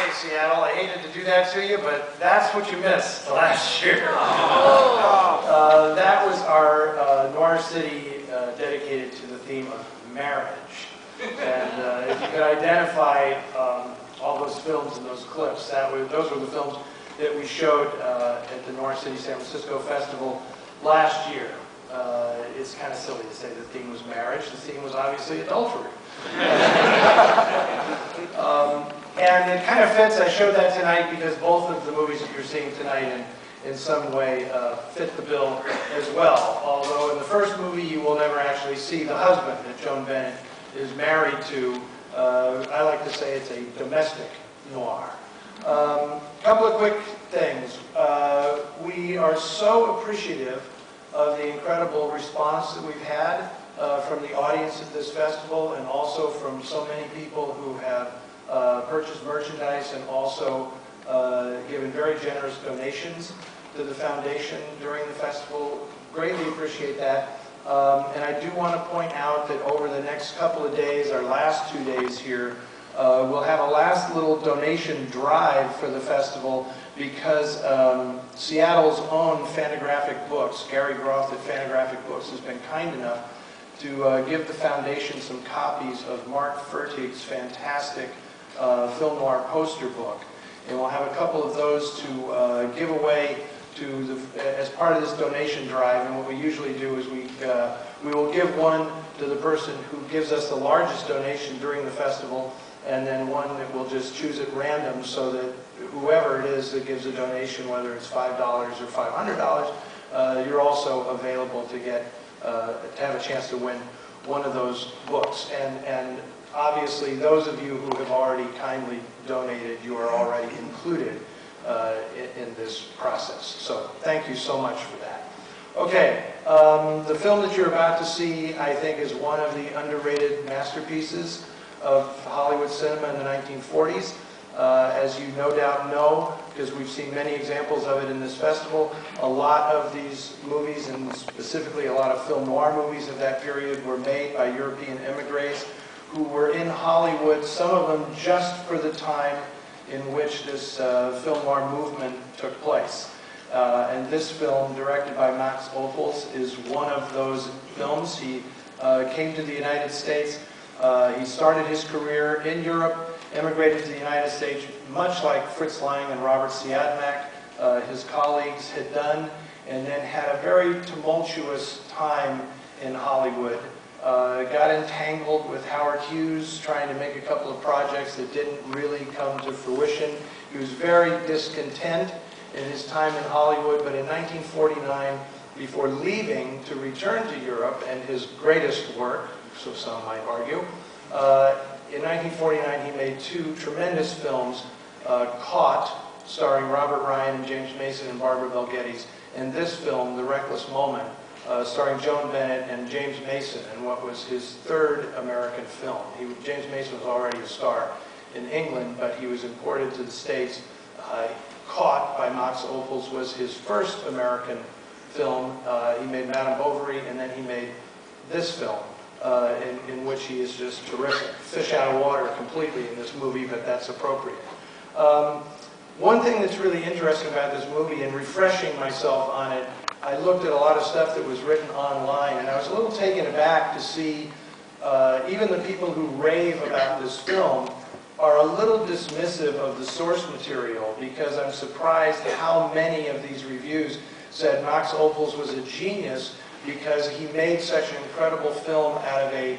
Hey, Seattle, I hated to do that to you, but that's what you missed last year. That was our Noir City dedicated to the theme of marriage. And if you could identify all those films and those clips, those were the films that we showed at the Noir City San Francisco Festival last year. It's kind of silly to say the theme was marriage. The theme was obviously adultery. And it kind of fits. I showed that tonight because both of the movies that you're seeing tonight in some way fit the bill as well. Although in the first movie you will never actually see the husband that Joan Bennett is married to. I like to say it's a domestic noir. Couple of quick things. We are so appreciative of the incredible response that we've had from the audience at this festival, and also from so many people who have purchased merchandise and also given very generous donations to the foundation during the festival. Greatly appreciate that. And I do want to point out that over the next couple of days, our last 2 days here, we'll have a last little donation drive for the festival, because Seattle's own Fantagraphic Books, Gary Groth at Fantagraphic Books, has been kind enough to give the foundation some copies of Mark Fertig's fantastic film noir poster book. And we'll have a couple of those to give away as part of this donation drive. And what we usually do is we will give one to the person who gives us the largest donation during the festival, and then one that we'll just choose at random, so that whoever it is that gives a donation, whether it's $5 or $500, you're also available to have a chance to win one of those books. And obviously, those of you who have already kindly donated, you are already included in this process. So thank you so much for that. Okay, the film that you're about to see, I think, is one of the underrated masterpieces of Hollywood cinema in the 1940s. As you no doubt know, because we've seen many examples of it in this festival, a lot of these movies, and specifically a lot of film noir movies of that period, were made by European emigres who were in Hollywood, some of them just for the time in which this film noir movement took place. And this film, directed by Max Ophuls, is one of those films. He came to the United States. He started his career in Europe, emigrated to the United States, much like Fritz Lang and Robert Siodmak, his colleagues, had done, and then had a very tumultuous time in Hollywood. Got entangled with Howard Hughes, trying to make a couple of projects that didn't really come to fruition. He was very discontent in his time in Hollywood, but in 1949, before leaving to return to Europe and his greatest work, so some might argue, in 1949 he made two tremendous films, Caught, starring Robert Ryan and James Mason and Barbara Bel Geddes, and this film, The Reckless Moment, starring Joan Bennett and James Mason, in what was his third American film. James Mason was already a star in England, but he was imported to the States. Caught by Max Ophuls was his first American film. He made Madame Bovary, and then he made this film, in which he is just terrific. Fish out of water completely in this movie, but that's appropriate. One thing that's really interesting about this movie, and refreshing myself on it, I looked at a lot of stuff that was written online, and I was a little taken aback to see even the people who rave about this film are a little dismissive of the source material, because I'm surprised how many of these reviews said Max Ophuls was a genius because he made such an incredible film out of a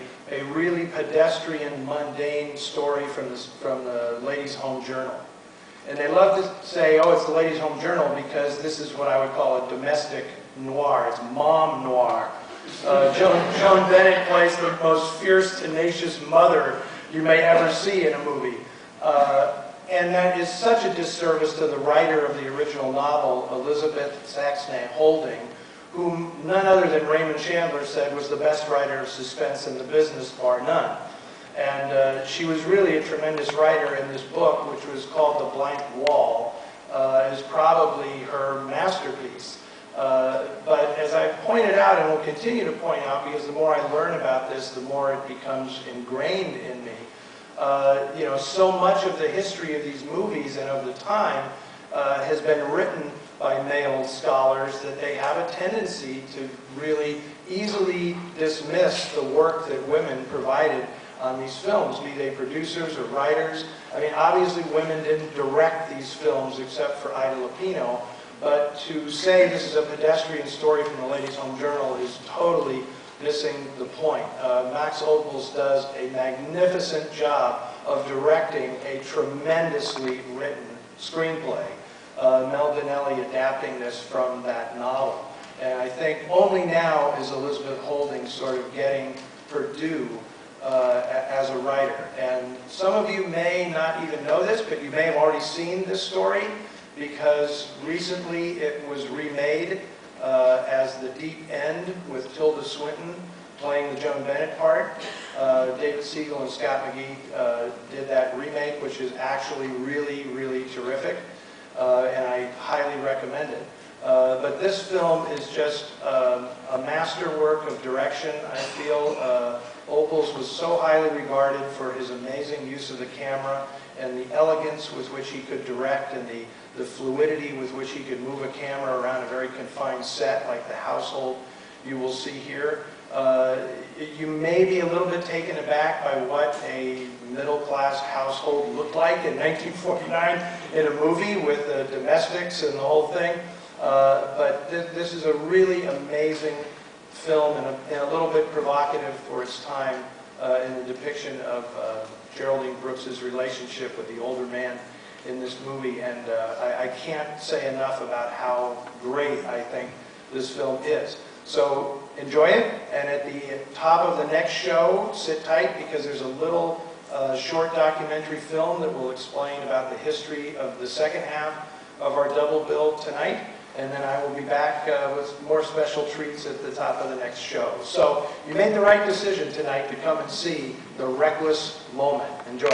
really pedestrian, mundane story from the Ladies' Home Journal. And they love to say, oh, it's the Ladies' Home Journal because this is what I would call a domestic noir. It's mom noir. Joan Bennett plays the most fierce, tenacious mother you may ever see in a movie. And that is such a disservice to the writer of the original novel, Elizabeth Saxnay Holding, whom none other than Raymond Chandler said was the best writer of suspense in the business, bar none. And she was really a tremendous writer, in this book, which was called The Blank Wall, is probably her masterpiece. But as I pointed out, and will continue to point out, because the more I learn about this, the more it becomes ingrained in me, you know, so much of the history of these movies and of the time has been written by male scholars that they have a tendency to really easily dismiss the work that women provided on these films, be they producers or writers. I mean, obviously women didn't direct these films except for Ida Lupino, but to say this is a pedestrian story from the Ladies' Home Journal is totally missing the point. Max Ophuls does a magnificent job of directing a tremendously written screenplay. Mel Dinelli adapting this from that novel. And I think only now is Elizabeth Holding sort of getting her due as a writer. And some of you may not even know this, but you may have already seen this story because recently it was remade as The Deep End with Tilda Swinton playing the Joan Bennett part. David Siegel and Scott McGee did that remake, which is actually really, really terrific. And I highly recommend it. But this film is just a masterwork of direction, I feel. Ophuls was so highly regarded for his amazing use of the camera and the elegance with which he could direct and the fluidity with which he could move a camera around a very confined set like the household you will see here. You may be a little bit taken aback by what a middle-class household looked like in 1949 in a movie with the domestics and the whole thing. But this is a really amazing film and a little bit provocative for its time in the depiction of Geraldine Brooks's relationship with the older man in this movie. And I can't say enough about how great I think this film is. So enjoy it, and at the top of the next show, sit tight because there's a little short documentary film that will explain about the history of the second half of our double bill tonight. And then I will be back with more special treats at the top of the next show. So you made the right decision tonight to come and see The Reckless Moment. Enjoy.